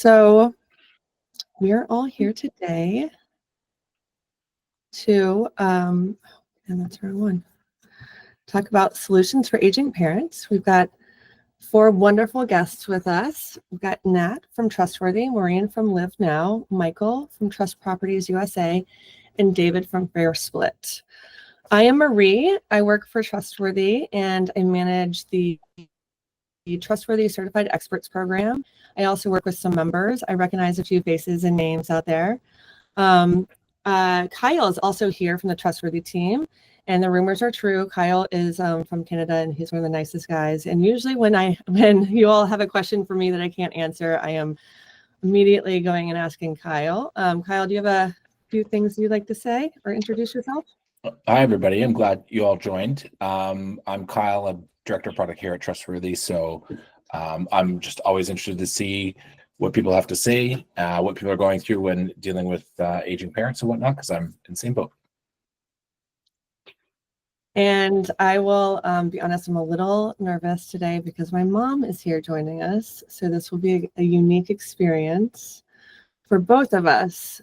So we're all here today to, and that's the wrong one, talk about solutions for aging parents. We've got 4 wonderful guests with us. We've got Nat from Trustworthy, Maureen from LivNow, Michael from Trust Properties USA, and David from FairSplit. I am Marie. I work for Trustworthy and I manage the Trustworthy Certified Experts Program. I also work with some members. I recognize a few faces and names out there. Kyle is also here from the Trustworthy team, and the rumors are true. Kyle is from Canada, and he's one of the nicest guys. And usually when you all have a question for me that I can't answer, I am immediately going and asking Kyle. Kyle, do you have a few things you'd like to say or introduce yourself? Hi, everybody. I'm glad you all joined. I'm Kyle. I'm Director of Product here at Trustworthy. So I'm just always interested to see what people have to say, what people are going through when dealing with aging parents and whatnot, because I'm in the same boat. And I will be honest, I'm a little nervous today because my mom is here joining us. So this will be a unique experience for both of us.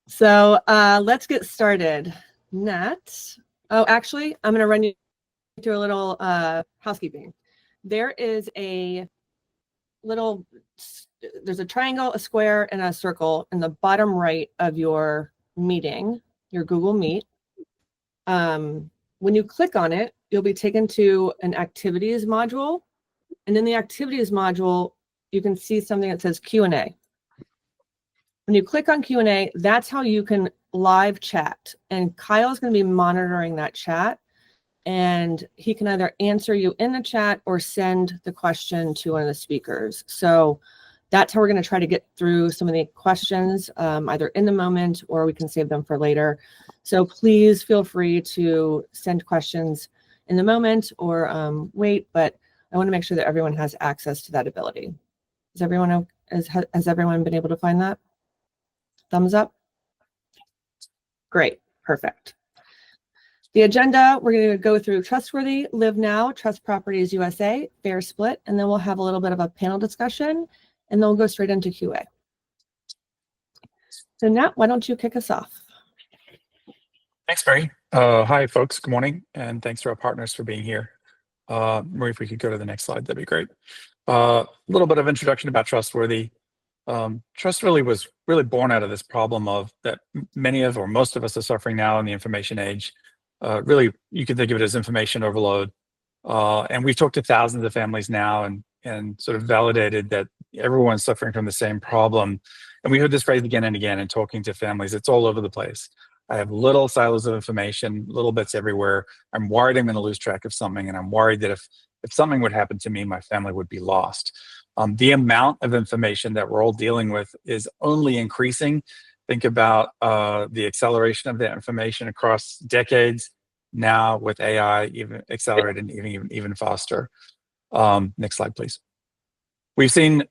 So let's get started. Nat. Oh, actually, I'm going to run you through a little housekeeping. There's a triangle, a square, and a circle in the bottom right of your meeting, your Google Meet. When you click on it, you'll be taken to an activities module. And in the activities module, you can see something that says Q&A. When you click on Q&A, that's how you can live chat. And Kyle's going to be monitoring that chat. And he can either answer you in the chat or send the question to one of the speakers. So that's how we're going to try to get through some of the questions, either in the moment or we can save them for later. So please feel free to send questions in the moment or wait, but I want to make sure that everyone has access to that ability. Has everyone been able to find that? Thumbs up? Great, perfect. The agenda, we're going to go through Trustworthy, LivNow, Trust Properties USA, FairSplit, and then we'll have a little bit of a panel discussion, and then we'll go straight into QA. So Nat, why don't you kick us off? Thanks, Mary. Hi, folks. Good morning, and thanks to our partners for being here. Marie, if we could go to the next slide, that'd be great. A little bit of introduction about Trustworthy. Trustworthy was really born out of this problem of that many of or most of us are suffering now in the information age. Really, you can think of it as information overload. And we've talked to thousands of families now and sort of validated that everyone's suffering from the same problem. And we heard this phrase again and again in talking to families. It's all over the place. I have little silos of information, little bits everywhere. I'm worried I'm going to lose track of something. And I'm worried that if something would happen to me, my family would be lost. The amount of information that we're all dealing with is only increasing. Think about the acceleration of that information across decades. Now with AI, even accelerated even faster. Next slide, please. We've seen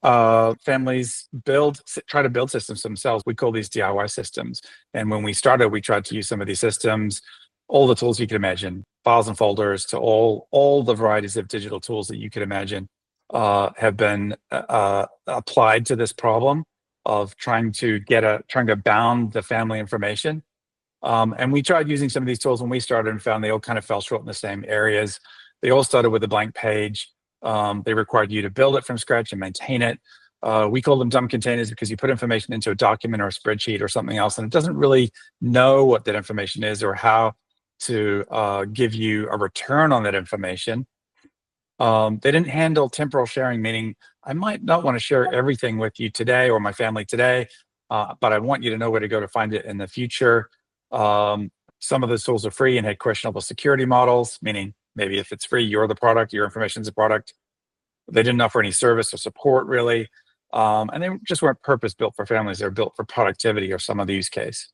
families try to build systems themselves. We call these DIY systems. And when we started, we tried to use some of these systems, all the tools you could imagine, files and folders, to all the varieties of digital tools that you could imagine have been applied to this problem of trying to bound the family information. And we tried using some of these tools when we started and found they all kind of fell short in the same areas. They all started with a blank page. They required you to build it from scratch and maintain it. We call them dumb containers because you put information into a document or a spreadsheet or something else, and it doesn't really know what that information is or how to give you a return on that information. They didn't handle temporal sharing, meaning I might not want to share everything with you today or my family today, but I want you to know where to go to find it in the future. Some of those tools are free and had questionable security models, meaning maybe if it's free, you're the product, your information's a product. They didn't offer any service or support really. And they just weren't purpose built for families. They're built for productivity or some other use case.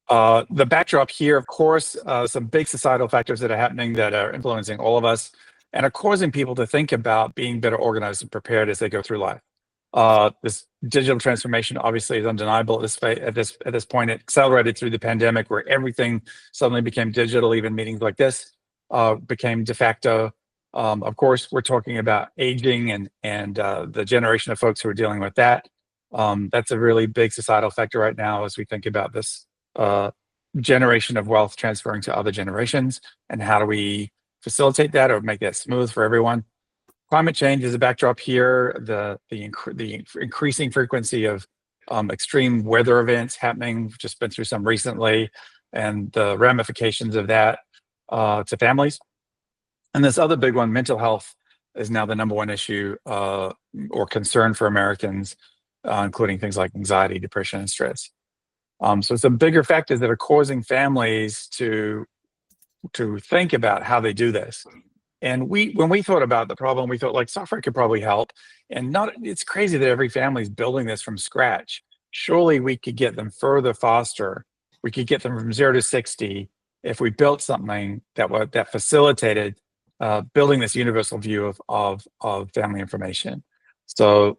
The backdrop here, of course, some big societal factors that are happening that are influencing all of us and are causing people to think about being better organized and prepared as they go through life. This digital transformation obviously is undeniable at this point. It accelerated through the pandemic where everything suddenly became digital, even meetings like this. became de facto. Of course, we're talking about aging and the generation of folks who are dealing with that. That's a really big societal factor right now as we think about this generation of wealth transferring to other generations, and how do we facilitate that or make that smooth for everyone. Climate change is a backdrop here. The increasing frequency of extreme weather events happening. We've just been through some recently, and the ramifications of that to families. And this other big one, mental health, is now the #1 issue or concern for Americans, including things like anxiety, depression, and stress. So some bigger factors that are causing families to think about how they do this. And when we thought about the problem, we thought like software could probably help. And it's crazy that every family is building this from scratch. Surely we could get them further faster. We could get them from 0 to 60 if we built something that facilitated building this universal view of family information. So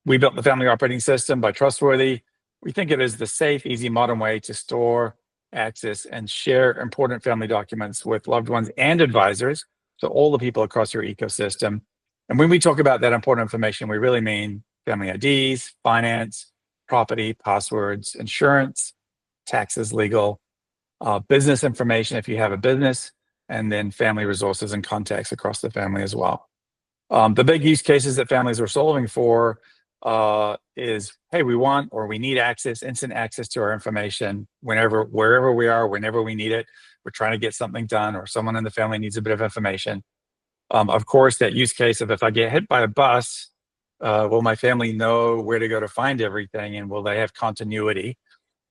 we built the Family Operating System by Trustworthy. We think it is the safe, easy, modern way to store, access, and share important family documents with loved ones and advisors, so all the people across your ecosystem. And when we talk about that important information, we really mean family IDs, finance, property, passwords, insurance, taxes, legal, business information if you have a business, and then family resources and contacts across the family as well. The big use cases that families are solving for is, hey, we want or we need instant access to our information wherever we are, whenever we need it. We're trying to get something done, or someone in the family needs a bit of information. Of course, that use case of if I get hit by a bus, will my family know where to go to find everything, and will they have continuity?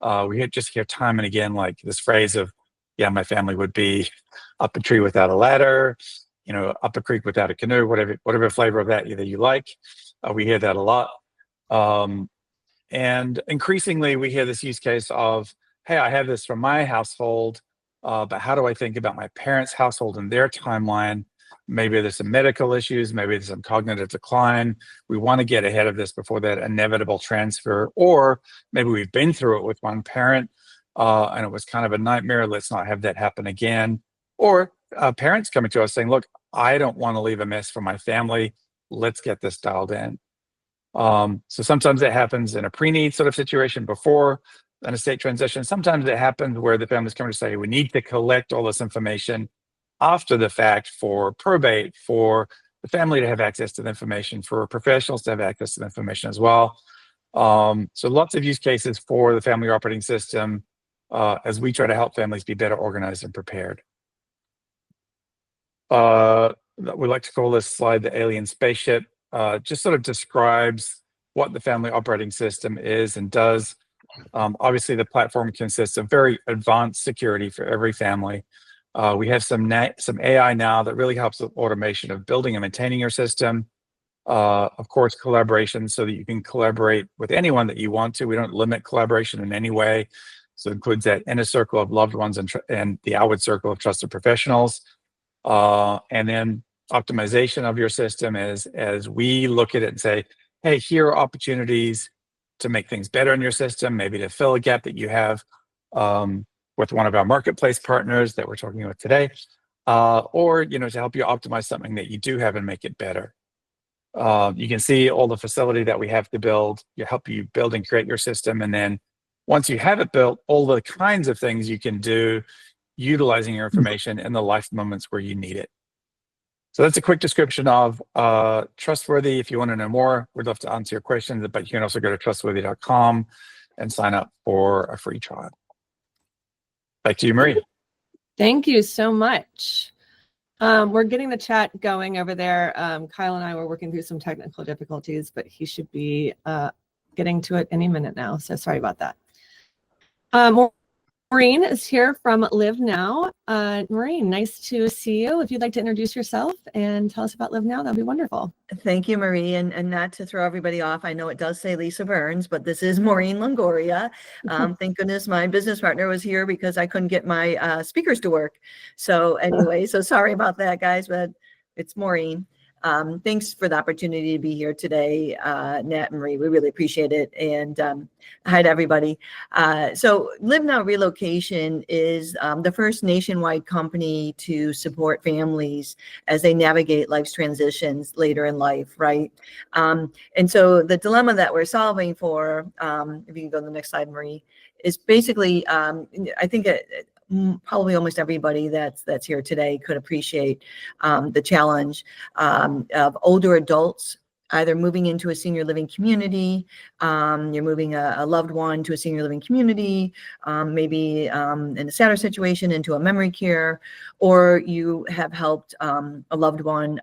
We just hear time and again like this phrase of, yeah, my family would be up a tree without a ladder, up a creek without a canoe, whatever flavor of that either you like. We hear that a lot. And increasingly, we hear this use case of, hey, I have this from my household, but how do I think about my parents' household and their timeline? Maybe there's some medical issues, maybe there's some cognitive decline. We want to get ahead of this before that inevitable transfer, or maybe we've been through it with one parent and it was kind of a nightmare. Let's not have that happen again. Or parents coming to us saying, look, I don't want to leave a mess for my family. Let's get this dialed in. So sometimes it happens in a pre-need sort of situation before an estate transition. Sometimes it happens where the family's coming to say, we need to collect all this information after the fact for probate, for the family to have access to the information, for professionals to have access to the information as well. So lots of use cases for the Family Operating System as we try to help families be better organized and prepared. We like to call this slide the alien spaceship. Just sort of describes what the Family Operating System is and does. Obviously, the platform consists of very advanced security for every family. We have some AI now that really helps with automation of building and maintaining your system. Of course, collaboration so that you can collaborate with anyone that you want to. We don't limit collaboration in any way. So it includes that inner circle of loved ones and the outward circle of trusted professionals. And then optimization of your system as we look at it and say, hey, here are opportunities to make things better in your system, maybe to fill a gap that you have with one of our marketplace partners that we're talking about today, or to help you optimize something that you do have and make it better. You can see all the facility that we have to build, help you build and create your system, and then once you have it built, all the kinds of things you can do utilizing your information in the life moments where you need it. So that's a quick description of Trustworthy. If you want to know more, we'd love to answer your questions, but you can also go to trustworthy.com and sign up for a free trial. Back to you, Marie. Thank you so much. We're getting the chat going over there. Kyle and I were working through some technical difficulties, but he should be getting to it any minute now. So sorry about that. Maureen is here from LivNow. Maureen, nice to see you. If you'd like to introduce yourself and tell us about LivNow, that'd be wonderful. Thank you, Marie. And not to throw everybody off, I know it does say Lisa Burns, but this is Maureen Longoria. Thank goodness my business partner was here because I couldn't get my speakers to work. So anyway, so sorry about that, guys, but it's Maureen. Thanks for the opportunity to be here today, Nat and Marie. We really appreciate it. And hi to everybody. So LivNow Relocation is the first nationwide company to support families as they navigate life's transitions later in life, right? And so the dilemma that we're solving for, if you can go to the next slide, Marie, is basically, I think probably almost everybody that's here today could appreciate the challenge of older adults either moving into a senior living community, you're moving a loved one to a senior living community, maybe in a sadder situation into a memory care, or you have helped a loved one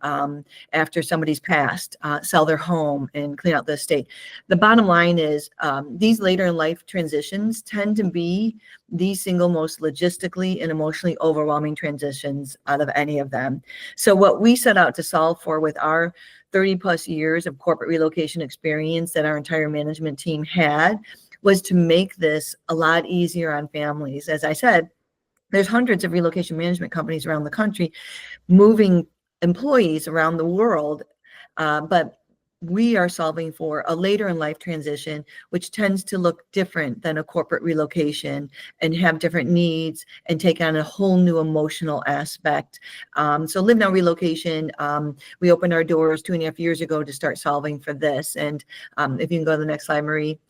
after somebody's passed sell their home and clean out the estate. The bottom line is these later in life transitions tend to be the single most logistically and emotionally overwhelming transitions out of any of them. So what we set out to solve for with our 30 plus years of corporate relocation experience that our entire management team had was to make this a lot easier on families. As I said, there's hundreds of relocation management companies around the country moving employees around the world, but we are solving for a later in life transition, which tends to look different than a corporate relocation and have different needs and take on a whole new emotional aspect. So LivNow Relocation, we opened our doors 2.5 years ago to start solving for this. And if you can go to the next slide, Marie.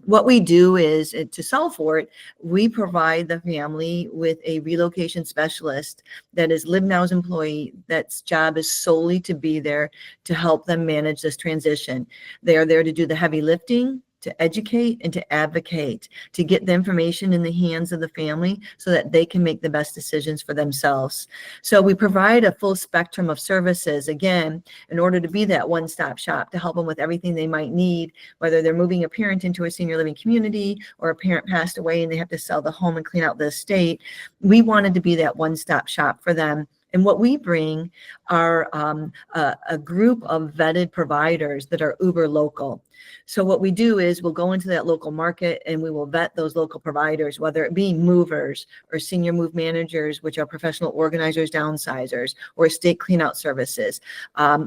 What we do is, to solve for it, we provide the family with a relocation specialist that is LivNow's employee, that's job is solely to be there to help them manage this transition. They are there to do the heavy lifting, to educate and to advocate, to get the information in the hands of the family so that they can make the best decisions for themselves. So we provide a full spectrum of services, again, in order to be that one-stop shop to help them with everything they might need, whether they're moving a parent into a senior living community or a parent passed away and they have to sell the home and clean out the estate. We wanted to be that one-stop shop for them. And what we bring are a group of vetted providers that are uber local. So what we do is we'll go into that local market and we will vet those local providers, whether it be movers or senior move managers, which are professional organizers, downsizers, or estate cleanout services,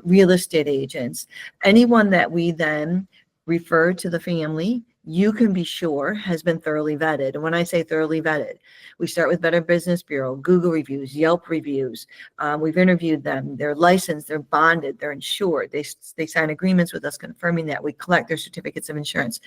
real estate agents, anyone that we then refer to the family, you can be sure has been thoroughly vetted. And when I say thoroughly vetted, we start with Better Business Bureau, Google reviews, Yelp reviews. We've interviewed them. They're licensed, they're bonded, they're insured. They sign agreements with us confirming that. We collect their certificates of insurance.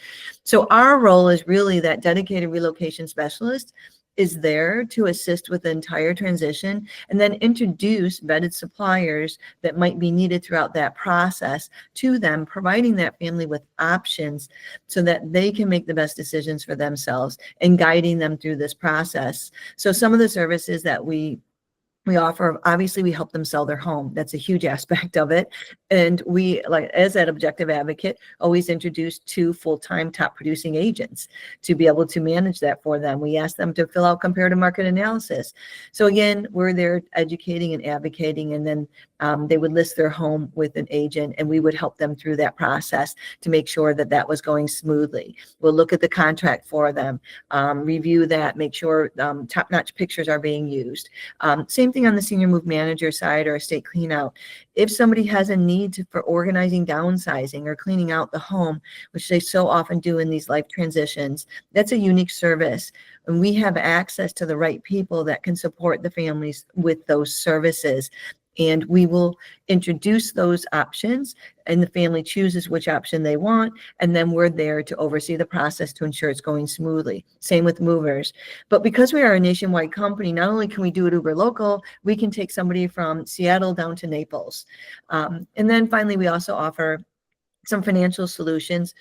So our role is really that dedicated relocation specialist is there to assist with the entire transition and then introduce vetted suppliers that might be needed throughout that process to them, providing that family with options so that they can make the best decisions for themselves and guiding them through this process. So some of the services that we offer, obviously we help them sell their home. That's a huge aspect of it. And we, like as that objective advocate, always introduce 2 full-time top producing agents to be able to manage that for them. We ask them to fill out comparative market analysis. So again, we're there educating and advocating, and then they would list their home with an agent and we would help them through that process to make sure that that was going smoothly. We'll look at the contract for them, review that, make sure top-notch pictures are being used. Same thing on the senior move manager side or estate clean out. If somebody has a need for organizing, downsizing, or cleaning out the home, which they so often do in these life transitions, that's a unique service. And we have access to the right people that can support the families with those services. And we will introduce those options and the family chooses which option they want. And then we're there to oversee the process to ensure it's going smoothly. Same with movers. But because we are a nationwide company, not only can we do it uber local, we can take somebody from Seattle down to Naples. And then finally, we also offer some financial solutions,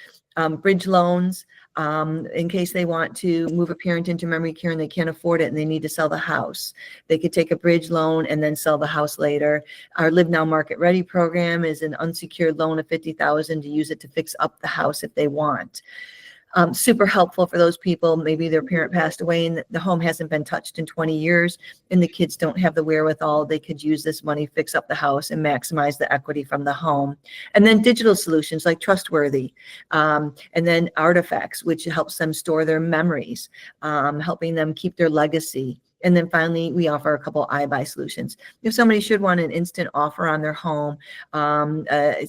bridge loans, in case they want to move a parent into memory care and they can't afford it and they need to sell the house. They could take a bridge loan and then sell the house later. Our LivNow Market Ready program is an unsecured loan of $50,000 to use it to fix up the house if they want. Super helpful for those people. Maybe their parent passed away and the home hasn't been touched in 20 years and the kids don't have the wherewithal. They could use this money, fix up the house and maximize the equity from the home. And then digital solutions like Trustworthy, and then Artifacts, which helps them store their memories, helping them keep their legacy And then finally, we offer a couple iBuy solutions. If somebody should want an instant offer on their home, they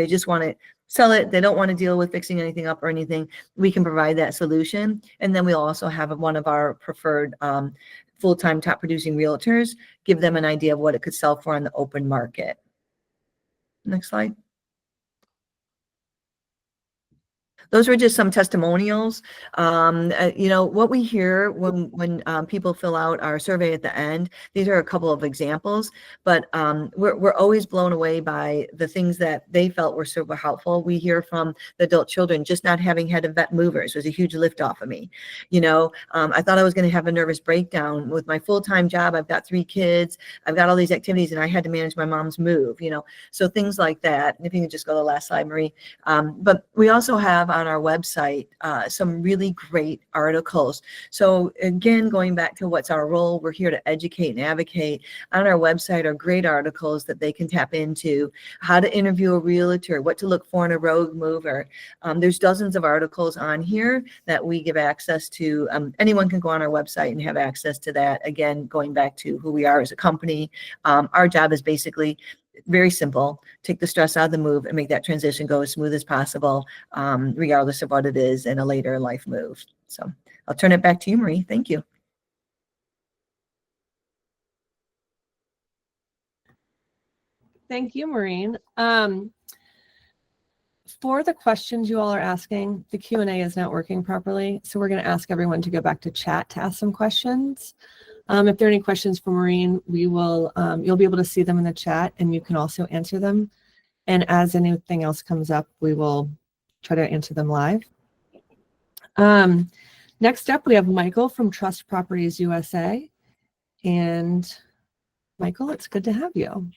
just want to sell it, they don't want to deal with fixing anything up or anything, we can provide that solution. And then we'll also have one of our preferred full-time top producing realtors give them an idea of what it could sell for on the open market. Next slide. Those were just some testimonials. What we hear when people fill out our survey at the end, these are a couple of examples, but we're always blown away by the things that they felt were super helpful. We hear from the adult children, just not having had a vet movers was a huge lift off of me. I thought I was going to have a nervous breakdown with my full-time job. I've got 3 kids. I've got all these activities and I had to manage my mom's move, so things like that. And if you can just go to the last slide, Marie. But we also have on our website some really great articles. So again, going back to what's our role, we're here to educate and advocate. On our website are great articles that they can tap into, how to interview a realtor, what to look for in a rogue mover. There's dozens of articles on here that we give access to. Anyone can go on our website and have access to that. Again, going back to who we are as a company, our job is basically very simple: take the stress out of the move and make that transition go as smooth as possible, regardless of what it is in a later life move. So I'll turn it back to you, Marie. Thank you. Thank you, Maureen. For the questions you all are asking, the Q&A is not working properly, so we're going to ask everyone to go back to chat to ask some questions. If there are any questions for Maureen, you'll be able to see them in the chat, and you can also answer them. And as anything else comes up, we will try to answer them live. Next up, we have Michael from Trust Properties USA. And Michael, it's good to have you.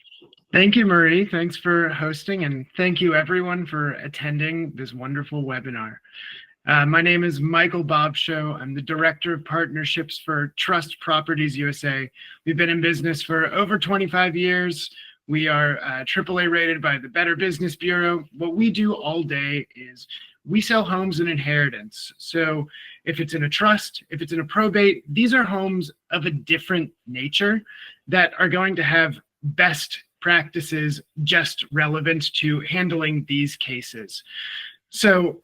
Thank you, Marie. Thanks for hosting, and thank you everyone for attending this wonderful webinar. My name is Michael Bobshow. I'm the Director of Partnerships for Trust Properties USA. We've been in business for over 25 years. We are AAA rated by the Better Business Bureau. What we do all day is we sell homes in inheritance. So if it's in a trust, if it's in a probate, these are homes of a different nature that are going to have best practices just relevant to handling these cases. So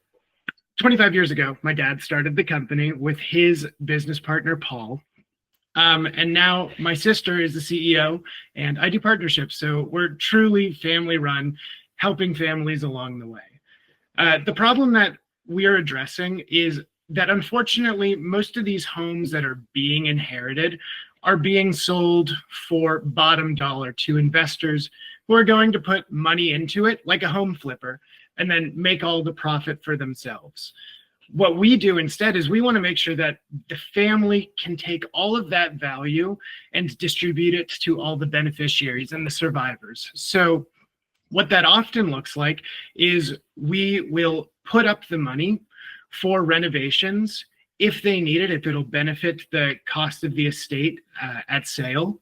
25 years ago, my dad started the company with his business partner, Paul. And now my sister is the CEO and I do partnerships. So we're truly family run, helping families along the way. The problem that we are addressing is that unfortunately, most of these homes that are being inherited are being sold for bottom dollar to investors who are going to put money into it like a home flipper and then make all the profit for themselves. What we do instead is we want to make sure that the family can take all of that value and distribute it to all the beneficiaries and the survivors. So what that often looks like is we will put up the money for renovations if they need it, if it'll benefit the cost of the estate at sale.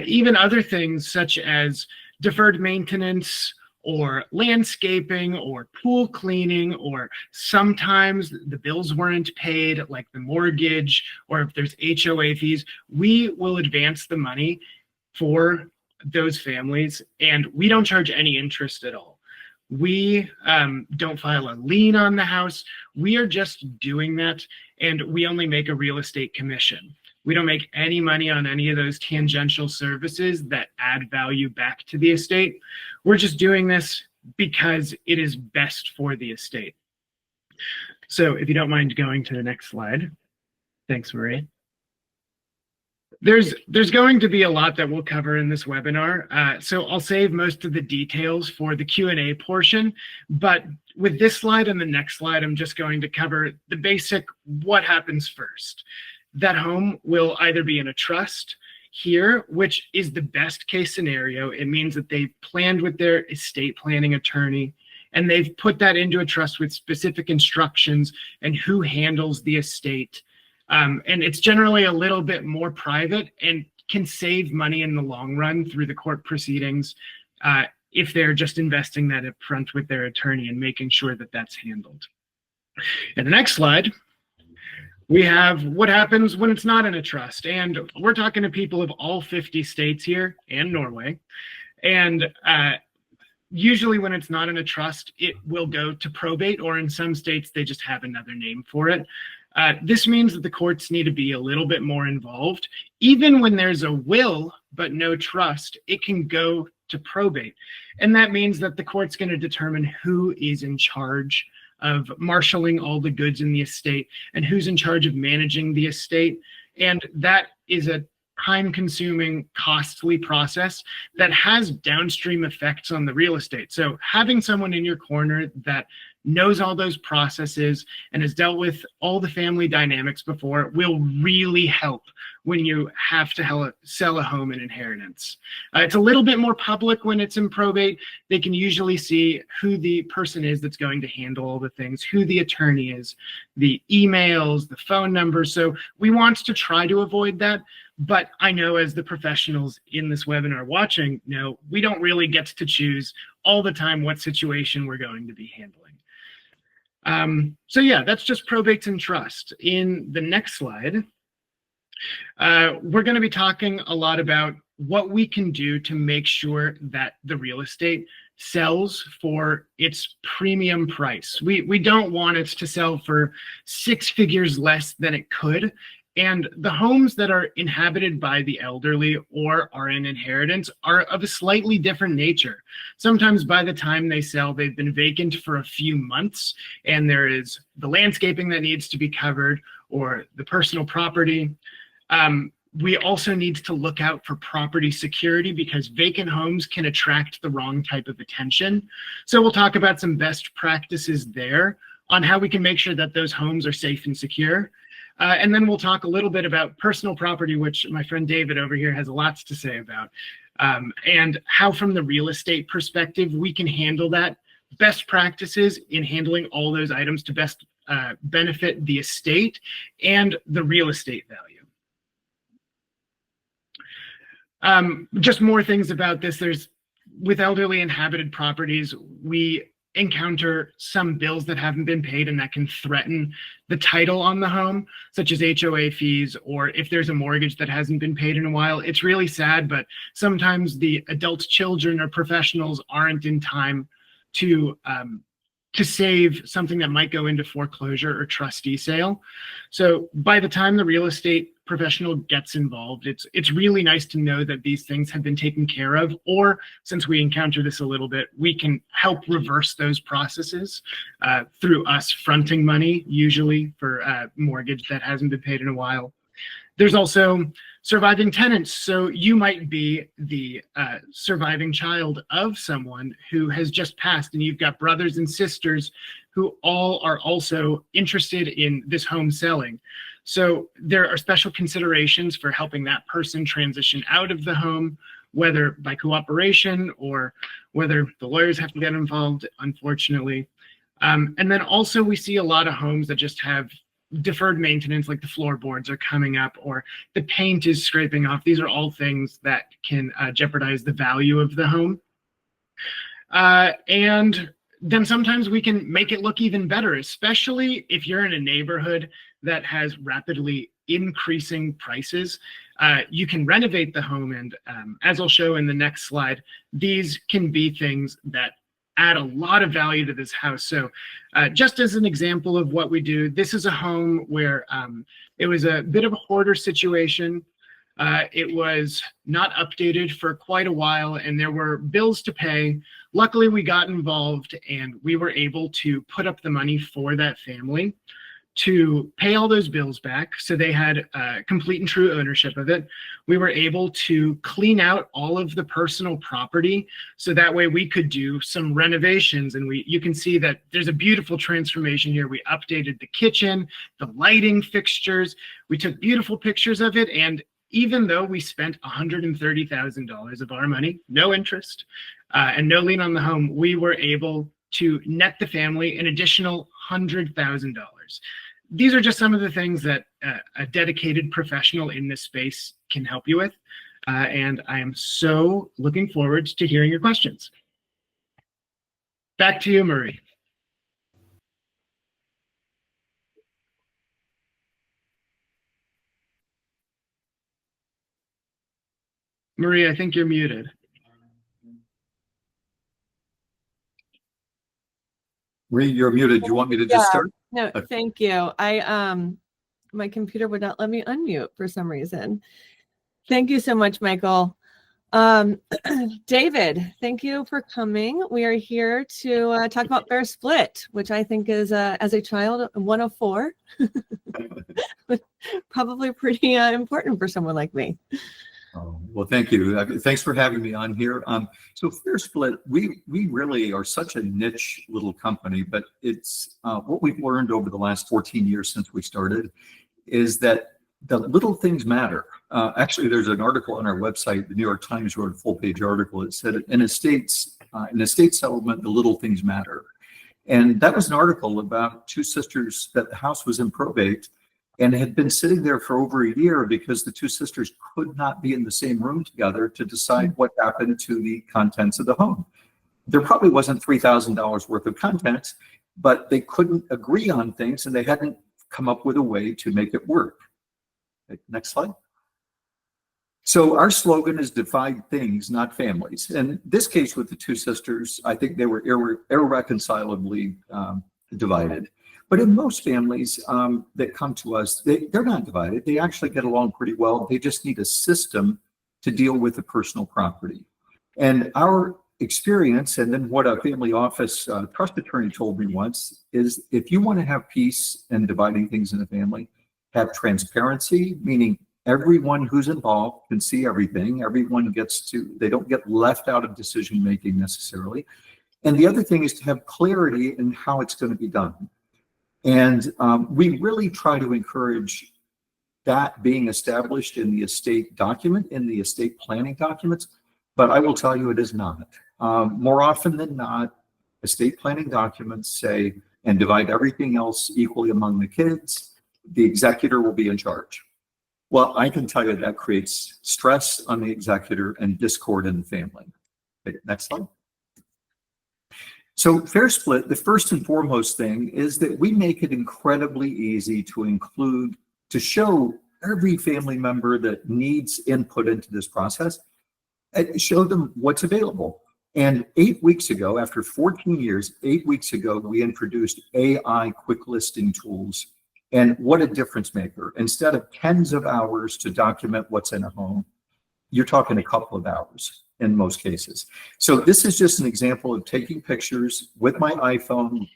Even other things such as deferred maintenance or landscaping or pool cleaning, or sometimes the bills weren't paid, like the mortgage, or if there's HOA fees, we will advance the money for those families, and we don't charge any interest at all. We don't file a lien on the house. We are just doing that, and we only make a real estate commission. We don't make any money on any of those tangential services that add value back to the estate. We're just doing this because it is best for the estate. So if you don't mind going to the next slide. Thanks, Marie. There's going to be a lot that we'll cover in this webinar, so I'll save most of the details for the Q&A portion, but with this slide and the next slide, I'm just going to cover the basic what happens first. That home will either be in a trust here, which is the best case scenario. It means that they've planned with their estate planning attorney, and they've put that into a trust with specific instructions and who handles the estate. And it's generally a little bit more private and can save money in the long run through the court proceedings if they're just investing that up front with their attorney and making sure that that's handled. In the next slide, We have what happens when it's not in a trust. And we're talking to people of all 50 states here and Norway. And usually when it's not in a trust, it will go to probate, or in some states, they just have another name for it. This means that the courts need to be a little bit more involved. Even when there's a will but no trust, it can go to probate. And that means that the court's going to determine who is in charge of marshaling all the goods in the estate and who's in charge of managing the estate. And that is a time-consuming, costly process that has downstream effects on the real estate. So having someone in your corner that knows all those processes and has dealt with all the family dynamics before will really help when you have to sell a home in inheritance. It's a little bit more public when it's in probate. They can usually see who the person is that's going to handle all the things, who the attorney is, the emails, the phone numbers. So we want to try to avoid that. But I know, as the professionals in this webinar watching know, we don't really get to choose all the time what situation we're going to be handling. So yeah, that's just probates and trust. In the next slide, we're going to be talking a lot about what we can do to make sure that the real estate sells for its premium price. We don't want it to sell for 6 figures less than it could. And the homes that are inhabited by the elderly or are in inheritance are of a slightly different nature. Sometimes by the time they sell, they've been vacant for a few months, and there is the landscaping that needs to be covered or the personal property. We also need to look out for property security because vacant homes can attract the wrong type of attention. So we'll talk about some best practices there on how we can make sure that those homes are safe and secure. And then we'll talk a little bit about personal property, which my friend David over here has lots to say about, and how from the real estate perspective, we can handle that. Best practices in handling all those items to best benefit the estate and the real estate value. Just more things about this. With elderly inhabited properties, we encounter some bills that haven't been paid and that can threaten the title on the home, such as HOA fees, or if there's a mortgage that hasn't been paid in a while. It's really sad, but sometimes the adult children or professionals aren't in time to save something that might go into foreclosure or trustee sale. So by the time the real estate professional gets involved, it's really nice to know that these things have been taken care of, or since we encounter this a little bit, we can help reverse those processes through us fronting money, usually for mortgage that hasn't been paid in a while. There's also surviving tenants. So you might be the surviving child of someone who has just passed, and you've got brothers and sisters who all are also interested in this home selling. So there are special considerations for helping that person transition out of the home, whether by cooperation or whether the lawyers have to get involved, unfortunately. And then also we see a lot of homes that just have deferred maintenance, like the floorboards are coming up or the paint is scraping off. These are all things that can jeopardize the value of the home. And then sometimes we can make it look even better, especially if you're in a neighborhood that has rapidly increasing prices. You can renovate the home, and as I'll show in the next slide, these can be things that add a lot of value to this house. So just as an example of what we do, this is a home where it was a bit of a hoarder situation. It was not updated for quite a while, and there were bills to pay. Luckily, we got involved, and we were able to put up the money for that family to pay all those bills back, so they had complete and true ownership of it. We were able to clean out all of the personal property, so that way we could do some renovations, and you can see that there's a beautiful transformation here. We updated the kitchen, the lighting fixtures, we took beautiful pictures of it, and even though we spent $130,000 of our money, no interest, and no lien on the home, we were able to net the family an additional $100,000. These are just some of the things that a dedicated professional in this space can help you with. And I am so looking forward to hearing your questions. Back to you, Marie. Marie, I think you're muted. Marie, you're muted. Do you want me to just start? No, Okay. thank you. My computer would not let me unmute for some reason. Thank you so much, Michael. David, thank you for coming. We are here to talk about FairSplit, which I think is, as a child, one of four, probably pretty important for someone like me. Oh, well, thank you. Thanks for having me on here. So FairSplit, we really are such a niche little company, but it's what we've learned over the last 14 years since we started is that the little things matter. Actually, there's an article on our website. The New York Times wrote a full-page article. It said, in estate settlement, the little things matter. And that was an article about two sisters that the house was in probate and had been sitting there for over a year because the two sisters could not be in the same room together to decide what happened to the contents of the home. There probably wasn't $3,000 worth of contents, but they couldn't agree on things and they hadn't come up with a way to make it work. Next slide. So our slogan is divide things, not families. And this case with the two sisters, I think they were irreconcilably divided. But in most families that come to us, they're not divided. They actually get along pretty well. They just need a system to deal with the personal property. And our experience, and then what a family office trust attorney told me once, is if you want to have peace in dividing things in a family, have transparency, meaning everyone who's involved can see everything. Everyone gets to, they don't get left out of decision making necessarily. And the other thing is to have clarity in how it's going to be done. And we really try to encourage that being established in the estate document, in the estate planning documents, but I will tell you it is not. More often than not, estate planning documents say, and divide everything else equally among the kids, the executor will be in charge. Well, I can tell you that creates stress on the executor and discord in the family. Okay, next slide. So FairSplit, the first and foremost thing is that we make it incredibly easy to include, to show every family member that needs input into this process, and show them what's available. And 8 weeks ago, after 14 years, 8 weeks ago, we introduced AI quick listing tools. And what a difference maker. Instead of tens of hours to document what's in a home, you're talking a couple of hours in most cases. So this is just an example of taking pictures with my iPhone,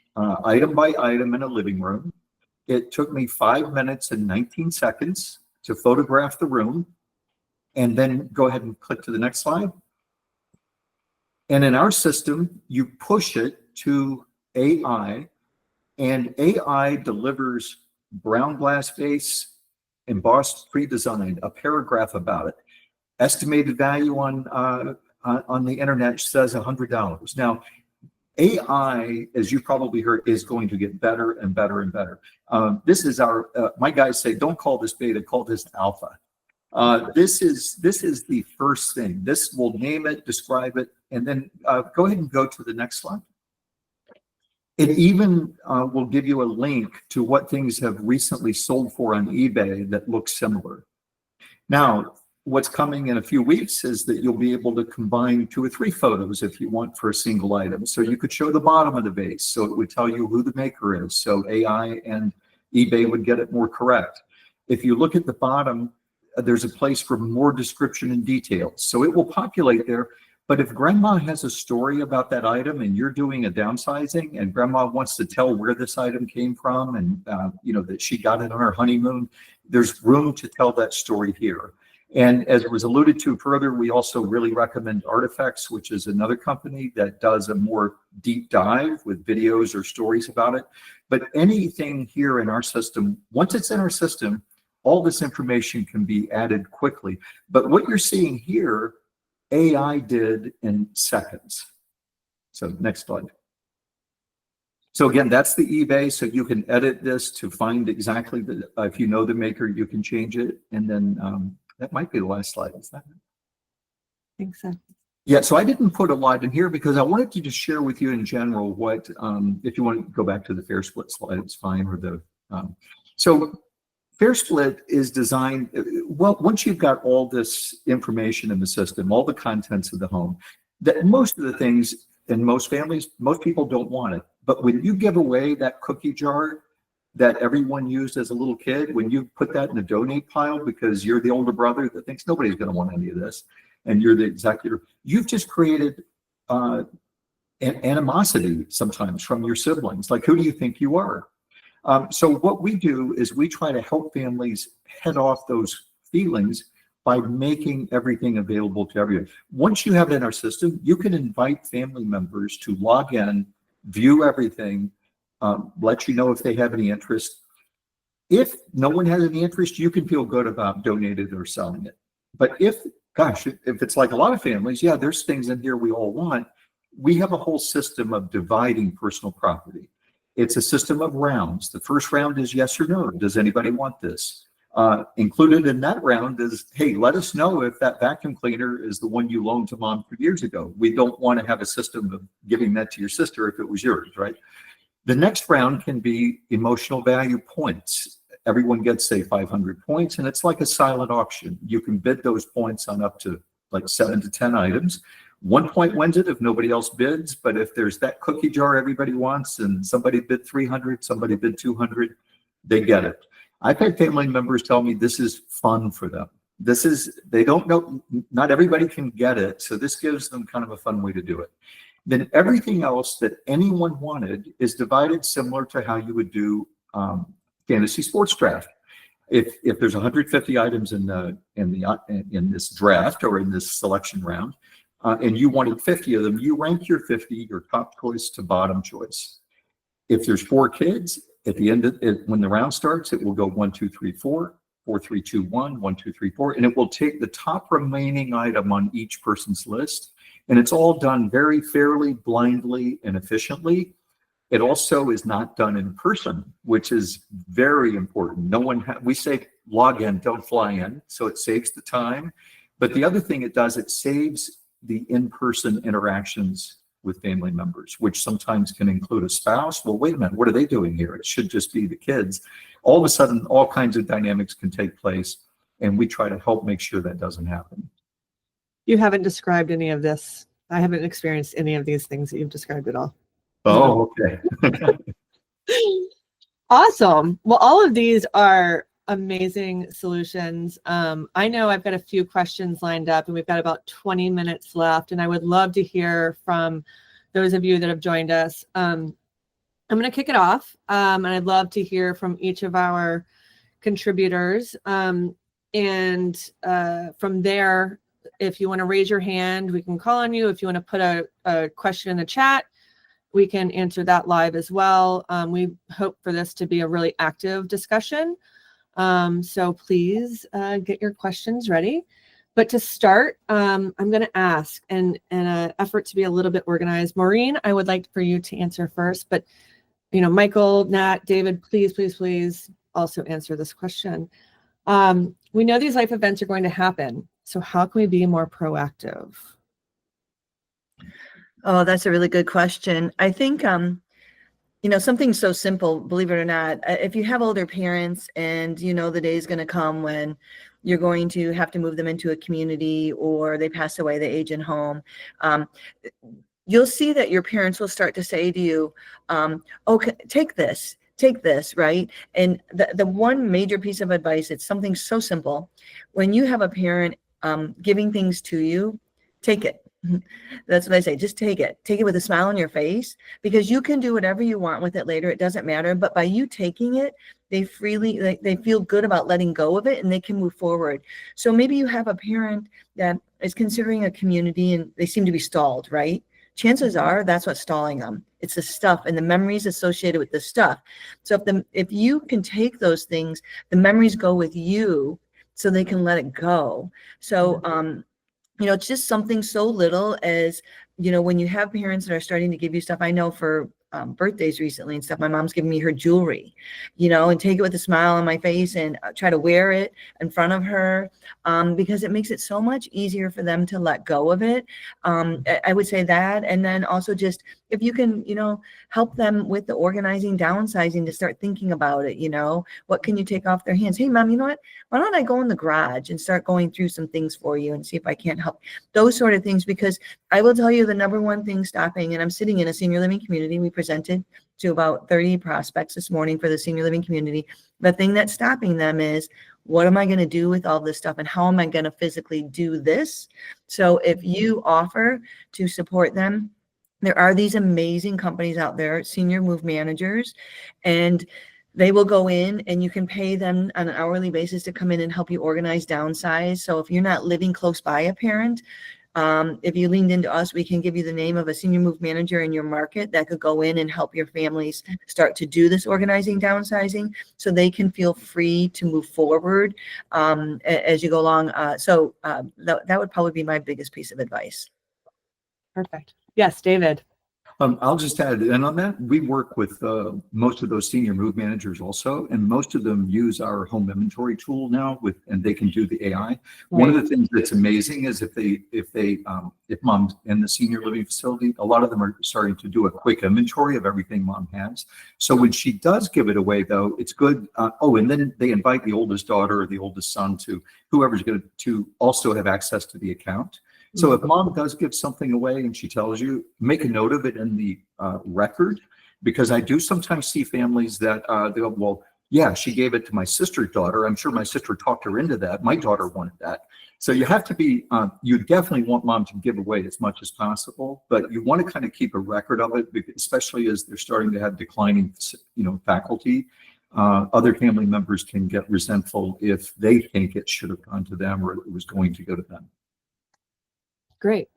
item by item in a living room. It took me 5 minutes and 19 seconds to photograph the room. And then go ahead and click to the next slide. And in our system, you push it to AI, and AI delivers brown glass face, embossed, pre-designed, a paragraph about it. Estimated value on the internet says $100. Now, AI, as you probably heard, is going to get better and better and better. This is our, my guys say, don't call this beta, call this alpha. This is the first thing. This will name it, describe it, and then go ahead and go to the next slide. It even will give you a link to what things have recently sold for on eBay that look similar. Now, what's coming in a few weeks is that you'll be able to combine 2 or 3 photos if you want for a single item. So you could show the bottom of the vase, so it would tell you who the maker is. So AI and eBay would get it more correct. If you look at the bottom, there's a place for more description and details. So it will populate there. But if grandma has a story about that item and you're doing a downsizing and grandma wants to tell where this item came from and you know that she got it on her honeymoon, there's room to tell that story here. And as it was alluded to further, we also really recommend Artifacts, which is another company that does a more deep dive with videos or stories about it. But anything here in our system, once it's in our system, all this information can be added quickly. But what you're seeing here, AI did in seconds. So next slide. So again, that's the eBay. So you can edit this to find exactly the, if you know the maker, you can change it. And then that might be the last slide. Is that it? I think so. Yeah, so I didn't put a lot in here because I wanted to just share with you in general what, if you want to go back to the FairSplit slide, it's fine, or the, so FairSplit is designed, well, once you've got all this information in the system, all the contents of the home, that most of the things in most families, most people don't want it. But when you give away that cookie jar that everyone used as a little kid, when you put that in the donate pile because you're the older brother that thinks nobody's going to want any of this, and you're the executor, you've just created animosity sometimes from your siblings. Like, who do you think you are? So what we do is we try to help families head off those feelings by making everything available to everyone. Once you have it in our system, you can invite family members to log in, view everything, let you know if they have any interest. If no one has any interest, you can feel good about donating or selling it. But if it's like a lot of families, yeah, there's things in here we all want. We have a whole system of dividing personal property. It's a system of rounds. The first round is yes or no. Does anybody want this? Included in that round is, hey, let us know if that vacuum cleaner is the one you loaned to mom 3 years ago. We don't want to have a system of giving that to your sister if it was yours, right? The next round can be emotional value points. Everyone gets, say, 500 points, and it's like a silent auction. You can bid those points on up to like 7 to 10 items. 1 point wins it if nobody else bids, but if there's that cookie jar everybody wants and somebody bid 300, somebody bid 200, they get it. I've had family members tell me this is fun for them. They don't know, not everybody can get it, so this gives them kind of a fun way to do it. Then everything else that anyone wanted is divided similar to how you would do fantasy sports draft. If there's 150 items in this draft or in this selection round, and you wanted 50 of them, you rank your 50, your top choice to bottom choice. If there's 4 kids, at the end of it, when the round starts, it will go 1, 2, 3, 4, 4, 3, 2, 1, 1, 2, 3, 4, and it will take the top remaining item on each person's list. And it's all done very fairly, blindly, and efficiently. It also is not done in person, which is very important. We say log in, don't fly in, so it saves the time. But the other thing it does, it saves the in-person interactions with family members, which sometimes can include a spouse. Well, wait a minute, what are they doing here? It should just be the kids. All of a sudden, all kinds of dynamics can take place, and we try to help make sure that doesn't happen. You haven't described any of this. I haven't experienced any of these things that you've described at all. Oh, okay. Awesome. Well, all of these are amazing solutions. I know I've got a few questions lined up, and we've got about 20 minutes left, and I would love to hear from those of you that have joined us. I'm going to kick it off, and I'd love to hear from each of our contributors. And from there, if you want to raise your hand, we can call on you. If you want to put a question in the chat, we can answer that live as well. We hope for this to be a really active discussion. So please get your questions ready. But to start, I'm going to ask, and in an effort to be a little bit organized, Maureen, I would like for you to answer first. But, Michael, Nat, David, please also answer this question. We know these life events are going to happen. So how can we be more proactive? Oh, that's a really good question. I think, something so simple, believe it or not, if you have older parents and the day is going to come when you're going to have to move them into a community or they pass away, they age in home, you'll see that your parents will start to say to you, okay, take this, right? And the one major piece of advice, it's something so simple. When you have a parent giving things to you, take it. That's what I say. Just take it. Take it with a smile on your face, because you can do whatever you want with it later. It doesn't matter. But by you taking it, they feel good about letting go of it, and they can move forward. So maybe you have a parent that is considering a community and they seem to be stalled, right? Chances are that's what's stalling them. It's the stuff and the memories associated with the stuff. So if you can take those things, the memories go with you, so they can let it go. So, it's just something so little as, when you have parents that are starting to give you stuff. I know for birthdays recently and stuff, my mom's giving me her jewelry, you know, and take it with a smile on my face and try to wear it in front of her, because it makes it so much easier for them to let go of it. I would say that. And then also just, if you can, you know, help them with the organizing, downsizing, to start thinking about it, you know, what can you take off their hands? Hey, mom, you know what? Why don't I go in the garage and start going through some things for you and see if I can't help? Those sort of things, because I will tell you the number one thing stopping, and I'm sitting in a senior living community. We presented to about 30 prospects this morning for the senior living community. The thing that's stopping them is, what am I going to do with all this stuff, and how am I going to physically do this? So if you offer to support them, there are these amazing companies out there, senior move managers, and they will go in and you can pay them on an hourly basis to come in and help you organize, downsize. So if you're not living close by a parent, if you leaned into us, we can give you the name of a senior move manager in your market that could go in and help your families start to do this organizing, downsizing, so they can feel free to move forward as you go along. That would probably be my biggest piece of advice. Perfect. Yes, David. I'll just add, and on that, we work with most of those senior move managers also, and most of them use our home inventory tool now and they can do the AI. One of the things that's amazing is if mom's in the senior living facility, a lot of them are starting to do a quick inventory of everything mom has. So when she does give it away, though, it's good. And then they invite the oldest daughter or the oldest son to whoever's going to also have access to the account. So if mom does give something away and she tells you, make a note of it in the record, because I do sometimes see families that they go, well, yeah, she gave it to my sister's daughter. I'm sure my sister talked her into that. My daughter wanted that. So you have to be, you definitely want mom to give away as much as possible, but you want to kind of keep a record of it, especially as they're starting to have declining, faculty. Other family members can get resentful if they think it should have gone to them or it was going to go to them. Great.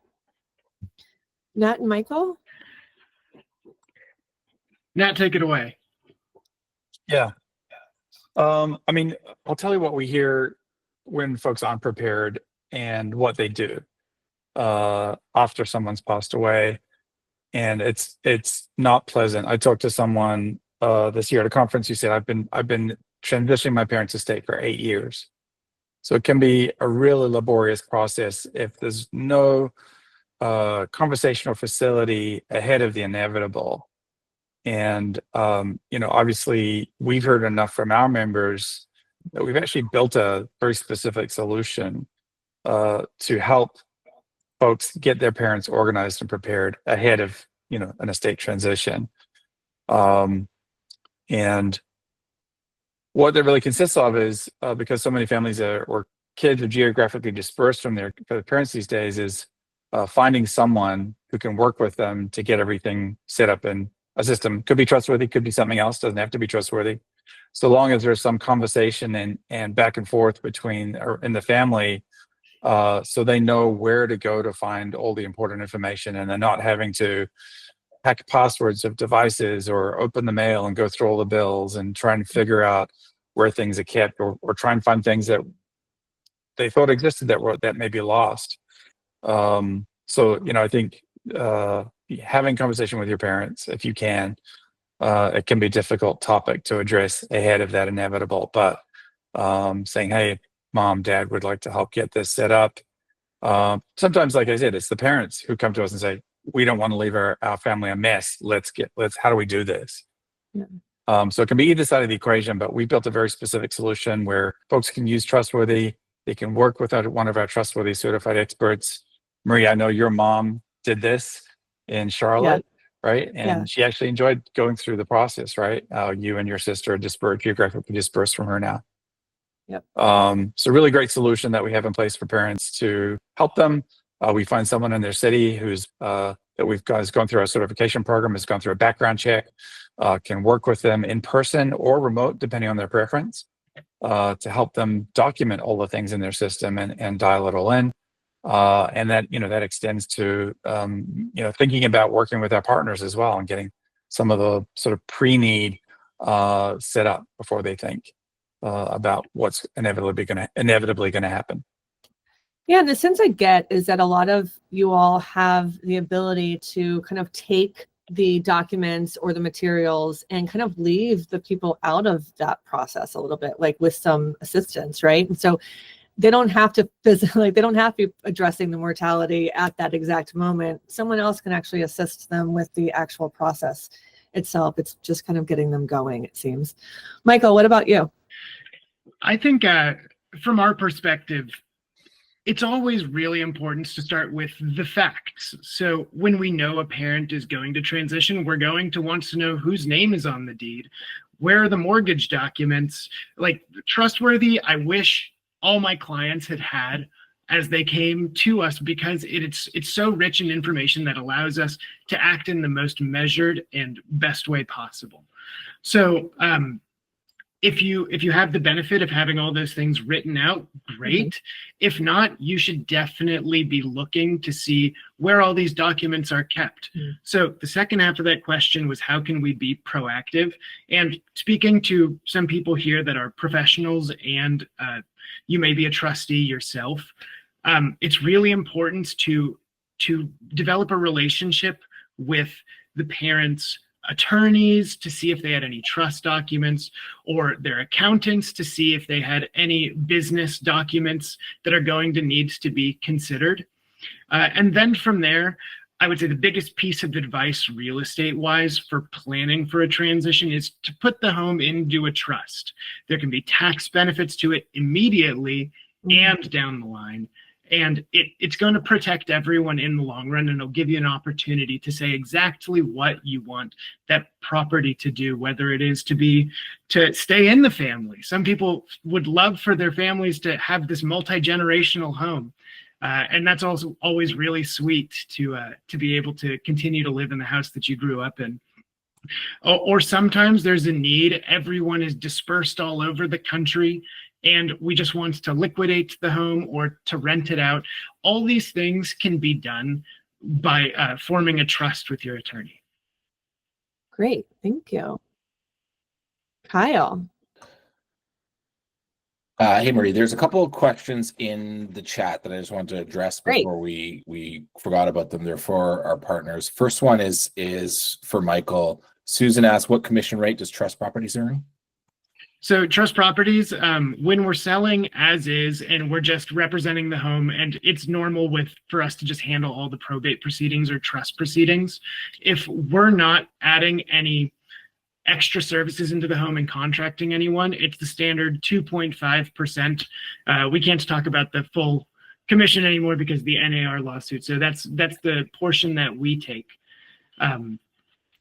Nat and Michael? Nat, take it away. Yeah. I mean, I'll tell you what we hear when folks aren't prepared and what they do after someone's passed away. And it's not pleasant. I talked to someone this year at a conference who said, I've been transitioning my parents' estate for 8 years. So it can be a really laborious process if there's no conversational facility ahead of the inevitable. And, obviously we've heard enough from our members that we've actually built a very specific solution to help folks get their parents organized and prepared ahead of, an estate transition. And what that really consists of is because so many families or kids are geographically dispersed from their parents these days, is finding someone who can work with them to get everything set up in a system. Could be trustworthy, could be something else, doesn't have to be trustworthy. So long as there's some conversation and back and forth in the family, so they know where to go to find all the important information, and they're not having to hack passwords of devices or open the mail and go through all the bills and try and figure out where things are kept, or try and find things that they thought existed that may be lost. I think having conversation with your parents, if you can, it can be a difficult topic to address ahead of that inevitable, but saying, hey, mom, dad would like to help get this set up. Sometimes, like I said, it's the parents who come to us and say, we don't want to leave our family a mess. How do we do this? Yeah. So it can be either side of the equation, but we built a very specific solution where folks can use Trustworthy. They can work with one of our Trustworthy certified experts. Marie, I know your mom did this in Charlotte, right? And she actually enjoyed going through the process, right? You and your sister are geographically dispersed from her now. Yep. So really great solution that we have in place for parents to help them. We find someone in their city who's has gone through our certification program, has gone through a background check, can work with them in person or remote, depending on their preference, to help them document all the things in their system and dial it all in. And that extends to thinking about working with our partners as well and getting some of the sort of pre-need set up before they think about what's inevitably going to happen. Yeah, the sense I get is that a lot of you all have the ability to kind of take the documents or the materials and kind of leave the people out of that process a little bit, like with some assistance, right? And so they don't have to physically, they don't have to be addressing the mortality at that exact moment. Someone else can actually assist them with the actual process itself. It's just kind of getting them going, it seems. Michael, what about you? I think from our perspective, it's always really important to start with the facts. So when we know a parent is going to transition, we're going to want to know whose name is on the deed, where are the mortgage documents, like Trustworthy. I wish all my clients had as they came to us, because it's so rich in information that allows us to act in the most measured and best way possible. So if you have the benefit of having all those things written out, great. Mm-hmm. If not, you should definitely be looking to see where all these documents are kept. Mm-hmm. So the second half of that question was, how can we be proactive? And speaking to some people here that are professionals, and you may be a trustee yourself, it's really important to develop a relationship with the parents' attorneys to see if they had any trust documents, or their accountants to see if they had any business documents that are going to need to be considered. And then from there, I would say the biggest piece of advice real estate wise for planning for a transition is to put the home into a trust. There can be tax benefits to it immediately and down the line. And it's going to protect everyone in the long run, and it'll give you an opportunity to say exactly what you want that property to do, whether it is to stay in the family. Some people would love for their families to have this multi-generational home. And that's also always really sweet to be able to continue to live in the house that you grew up in. Or sometimes there's a need. Everyone is dispersed all over the country, and we just want to liquidate the home or to rent it out. All these things can be done by forming a trust with your attorney. Great, thank you. Kyle. Hey, Marie, there's a couple of questions in the chat that I just wanted to address before we forgot about them. They're for our partners. First one is for Michael. Susan asked, what commission rate does Trust Properties earn? So Trust Properties, when we're selling as is and we're just representing the home, and it's normal for us to just handle all the probate proceedings or trust proceedings. If we're not adding any extra services into the home and contracting anyone, it's the standard 2.5%. We can't talk about the full commission anymore because of the NAR lawsuit. So that's the portion that we take.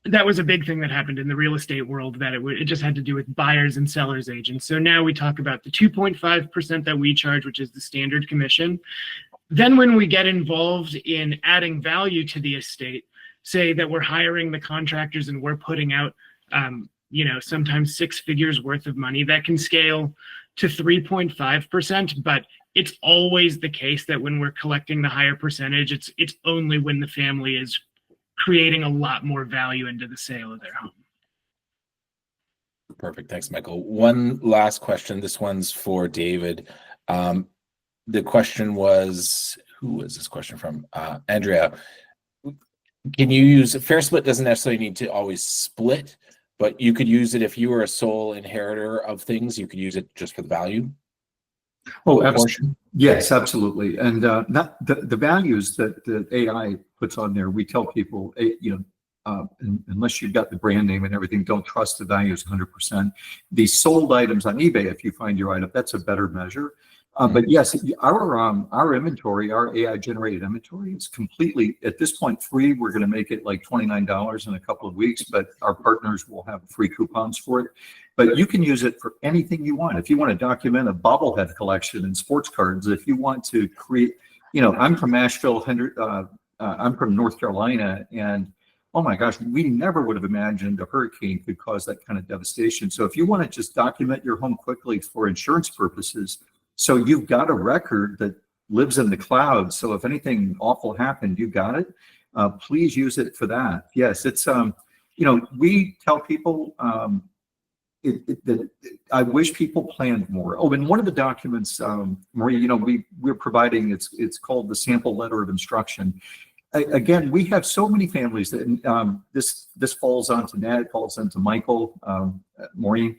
That was a big thing that happened in the real estate world, that it just had to do with buyers and sellers agents. So now we talk about the 2.5% that we charge, which is the standard commission. Then when we get involved in adding value to the estate, say that we're hiring the contractors and we're putting out, sometimes 6 figures worth of money, that can scale to 3.5%, but it's always the case that when we're collecting the higher percentage, it's only when the family is creating a lot more value into the sale of their home. Perfect. Thanks, Michael. One last question. This one's for David. The question was, who was this question from? Andrea. Can you use FairSplit? Doesn't necessarily need to always split, but you could use it if you were a sole inheritor of things. You could use it just for the value. Oh, absolutely. Yes, absolutely. And the values that the AI puts on there, we tell people, unless you've got the brand name and everything, don't trust the values 100%. The sold items on eBay, if you find your item, that's a better measure. But yes, our inventory, our AI generated inventory is completely, at this point, free. We're going to make it like $29 in a couple of weeks, but our partners will have free coupons for it. But you can use it for anything you want. If you want to document a bobblehead collection and sports cards, if you want to create, I'm from Asheville, I'm from North Carolina, and oh my gosh, we never would have imagined a hurricane could cause that kind of devastation. So if you want to just document your home quickly for insurance purposes, so you've got a record that lives in the cloud. So if anything awful happened, you got it. Please use it for that. Yes, it's, we tell people that I wish people planned more. Oh, and one of the documents, Marie, we're providing, it's called the sample letter of instruction. again, we have so many families that this falls onto Nat, it falls onto Michael, Maureen.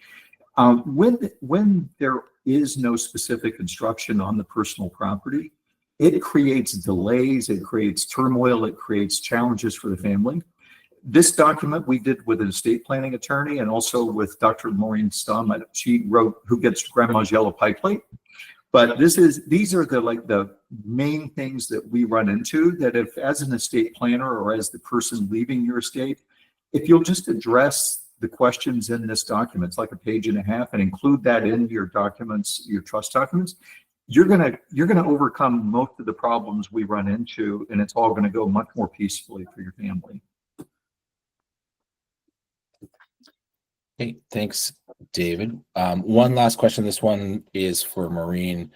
When there is no specific instruction on the personal property, it creates delays, it creates turmoil, it creates challenges for the family. This document we did with an estate planning attorney and also with Dr. Maureen Stum. She wrote Who Gets Grandma's Yellow Pie Plate. But these are the main things that we run into, that if as an estate planner or as the person leaving your estate, if you'll just address the questions in this document, it's like a page and a half, and include that in your documents, your trust documents, you're gonna overcome most of the problems we run into, and it's all gonna go much more peacefully for your family. Hey, thanks, David. One last question. This one is for Maureen.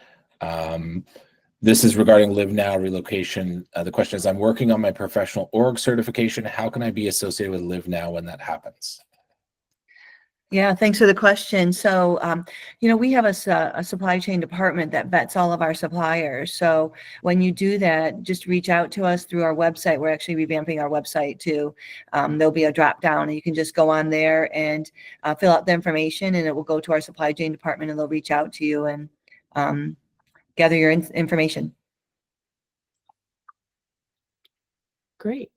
This is regarding LivNow relocation. The question is, I'm working on my professional org certification. How can I be associated with LivNow when that happens? Yeah, thanks for the question. So, we have a supply chain department that vets all of our suppliers. So when you do that, just reach out to us through our website. We're actually revamping our website too. There'll be a drop down and you can just go on there and fill out the information, and it will go to our supply chain department, and they'll reach out to you and gather your information. Great.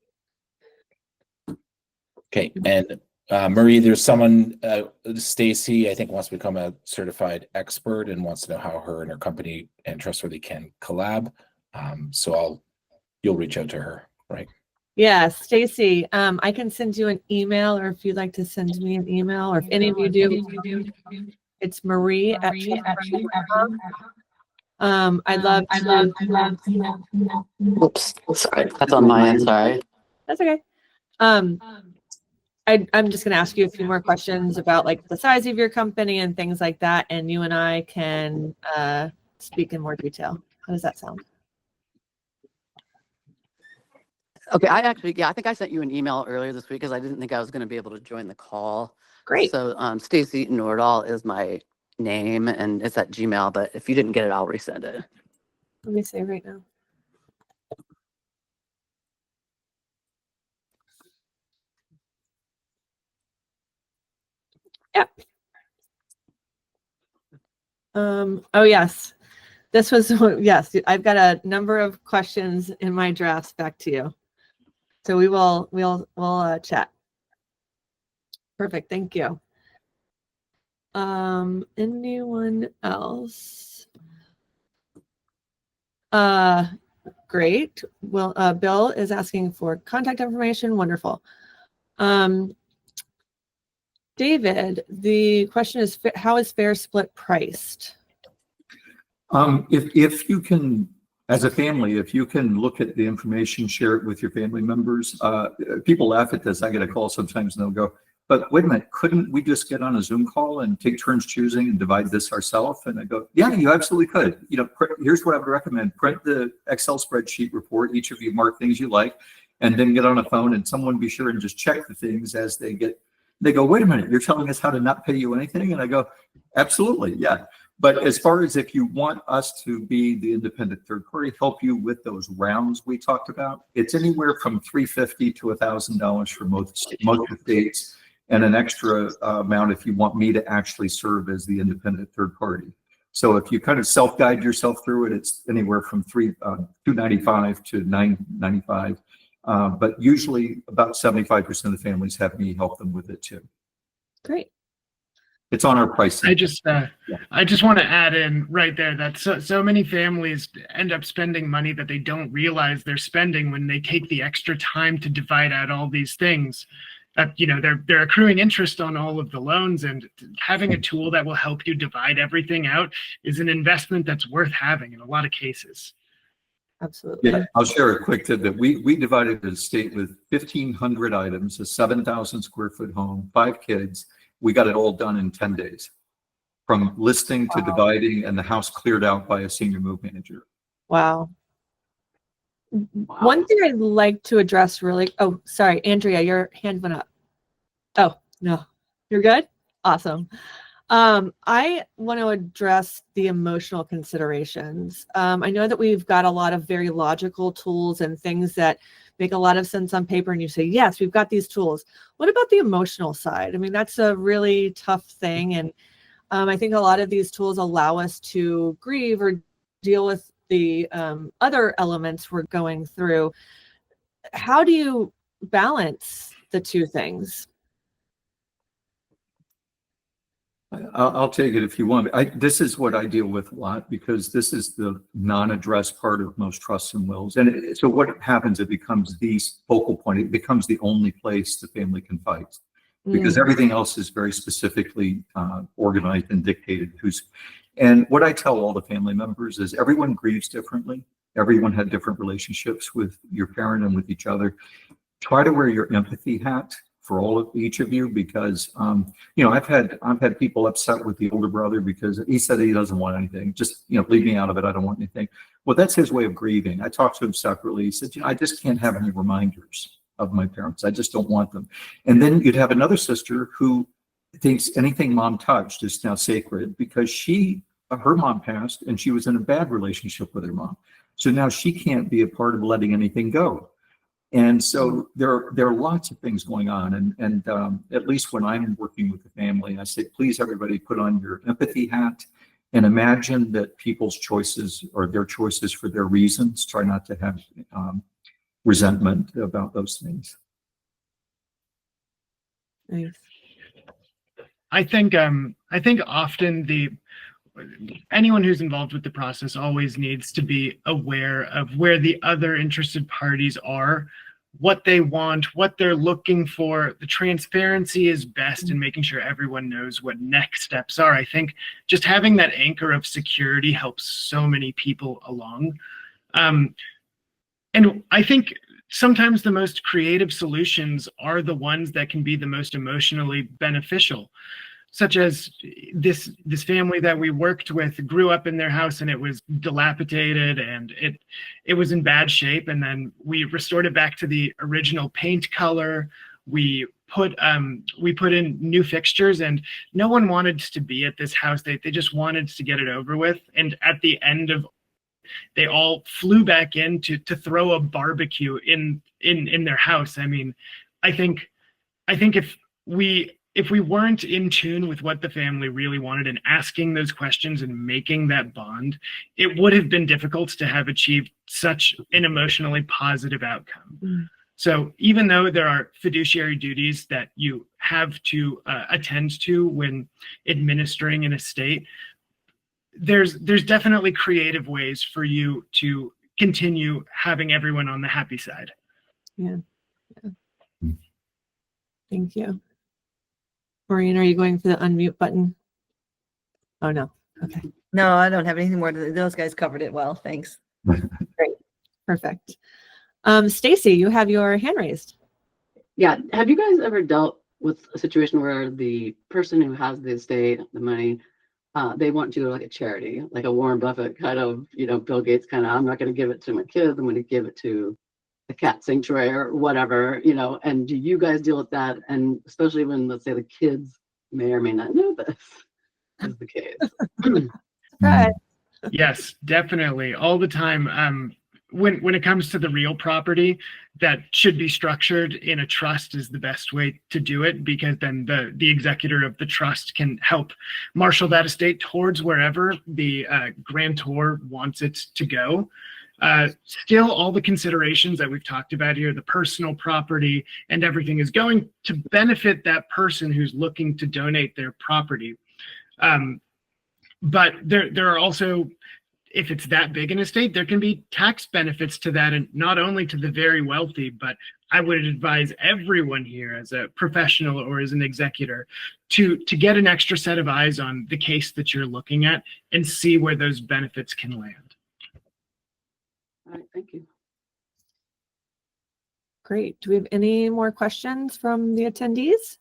Okay, and Marie, there's someone, Stacy, I think, wants to become a certified expert and wants to know how her and her company and Trustworthy can collab. So you'll reach out to her, right? Yeah, Stacy, I can send you an email, or if you'd like to send me an email, or if any of you do, it's Marie at I'd love to. Oops, sorry, that's on my end. Sorry. That's okay. I'm just going to ask you a few more questions about like the size of your company and things like that, and you and I can speak in more detail. How does that sound? Okay, I think I sent you an email earlier this week because I didn't think I was going to be able to join the call. Great. So Stacy Nordahl is my name, and it's at Gmail. But if you didn't get it, I'll resend it. Let me say right now. Yep. Oh yes, this was, yes, I've got a number of questions in my drafts back to you. So we'll chat. Perfect, thank you. Anyone else? Great. Well, Bill is asking for contact information. Wonderful. David, the question is, how is FairSplit priced? If you can, as a family, if you can look at the information, share it with your family members. People laugh at this. I get a call sometimes and they'll go, but wait a minute, couldn't we just get on a Zoom call and take turns choosing and divide this ourselves? And I go, yeah, you absolutely could. Here's what I would recommend. Print the Excel spreadsheet report. Each of you mark things you like, and then get on a phone and someone be sure and just check the things as they go, wait a minute, you're telling us how to not pay you anything? And I go, absolutely, yeah. But as far as if you want us to be the independent third party, help you with those rounds we talked about, it's anywhere from $350 to $1,000 for most states, and an extra amount if you want me to actually serve as the independent third party. So if you kind of self-guide yourself through it, it's anywhere from $295 to $995. But usually about 75% of the families have me help them with it too. Great. It's on our pricing. I just want to add in right there that so many families end up spending money that they don't realize they're spending when they take the extra time to divide out all these things. They're accruing interest on all of the loans, and having a tool that will help you divide everything out is an investment that's worth having in a lot of cases. Absolutely. Yeah, I'll share a quick tip that we divided the estate with 1,500 items, a 7,000 square foot home, 5 kids. We got it all done in 10 days, from listing to dividing, and the house cleared out by a senior move manager. Wow. One thing I'd like to address oh, sorry, Andrea, your hand went up. Oh, no, you're good? Awesome. I want to address the emotional considerations. I know that we've got a lot of very logical tools and things that make a lot of sense on paper and you say, yes, we've got these tools. What about the emotional side? I mean, that's a really tough thing. And I think a lot of these tools allow us to grieve or deal with the other elements we're going through. How do you balance the two things? I'll take it if you want. This is what I deal with a lot because this is the non-addressed part of most trusts and wills. And so what happens, it becomes the focal point. It becomes the only place the family can fight because everything else is very specifically organized and dictated. And what I tell all the family members is everyone grieves differently. Everyone had different relationships with your parent and with each other. Try to wear your empathy hat for each of you, because I've had people upset with the older brother because he said he doesn't want anything. Just leave me out of it. I don't want anything. Well, that's his way of grieving. I talked to him separately. He said, I just can't have any reminders of my parents. I just don't want them. And then you'd have another sister who thinks anything mom touched is now sacred because her mom passed and she was in a bad relationship with her mom. So now she can't be a part of letting anything go. And so there are lots of things going on. And at least when I'm working with the family, I say, please, everybody, put on your empathy hat and imagine that people's choices are their choices for their reasons. Try not to have resentment about those things. Nice. I think often anyone who's involved with the process always needs to be aware of where the other interested parties are, what they want, what they're looking for. The transparency is best in making sure everyone knows what next steps are. I think just having that anchor of security helps so many people along. And I think sometimes the most creative solutions are the ones that can be the most emotionally beneficial. Such as this family that we worked with grew up in their house and it was dilapidated and it was in bad shape, and then we restored it back to the original paint color. We put in new fixtures, and no one wanted to be at this house. They just wanted to get it over with. And at the end of, they all flew back in to throw a barbecue in their house. I mean, I think if we weren't in tune with what the family really wanted and asking those questions and making that bond, it would have been difficult to have achieved such an emotionally positive outcome. So even though there are fiduciary duties that you have to attend to when administering an estate, there's definitely creative ways for you to continue having everyone on the happy side. Yeah. Thank you. Maureen, are you going for the unmute button? Oh, no. Okay. No, I don't have anything more to, those guys covered it well. Thanks. Great. Perfect. Stacy, you have your hand raised. Yeah. Have you guys ever dealt with a situation where the person who has the estate, the money, they want to do like a charity, like a Warren Buffett kind of, Bill Gates kind of, I'm not going to give it to my kids, I'm going to give it to the cat sanctuary or whatever, and do you guys deal with that? And especially when, let's say, the kids may or may not know this is the case. Right. Yes, definitely. All the time. When it comes to the real property, that should be structured in a trust is the best way to do it, because then the executor of the trust can help marshal that estate towards wherever the grantor wants it to go. Still, all the considerations that we've talked about here, the personal property and everything, is going to benefit that person who's looking to donate their property. But there are also, if it's that big an estate, there can be tax benefits to that, and not only to the very wealthy, but I would advise everyone here as a professional or as an executor to get an extra set of eyes on the case that you're looking at and see where those benefits can land. All right, thank you. Great. Do we have any more questions from the attendees?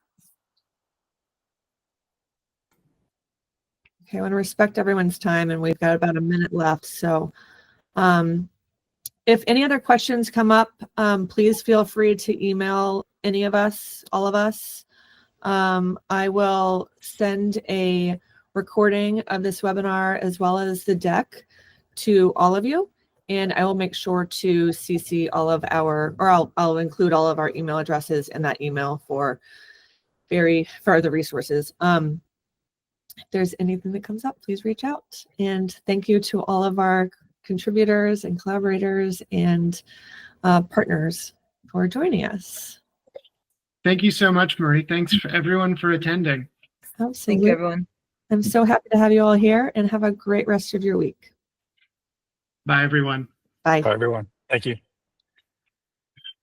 Okay, I want to respect everyone's time, and we've got about a minute left. So if any other questions come up, please feel free to email any of us, all of us. I will send a recording of this webinar as well as the deck to all of you. and I will make sure to CC all of our, or I'll include all of our email addresses in that email for the resources. If there's anything that comes up, please reach out. And thank you to all of our contributors and collaborators and partners for joining us. Thank you so much, Marie. Thanks for everyone for attending. Absolutely. Thank you, everyone. I'm so happy to have you all here, and have a great rest of your week. Bye, everyone. Bye. Bye, everyone. Thank you.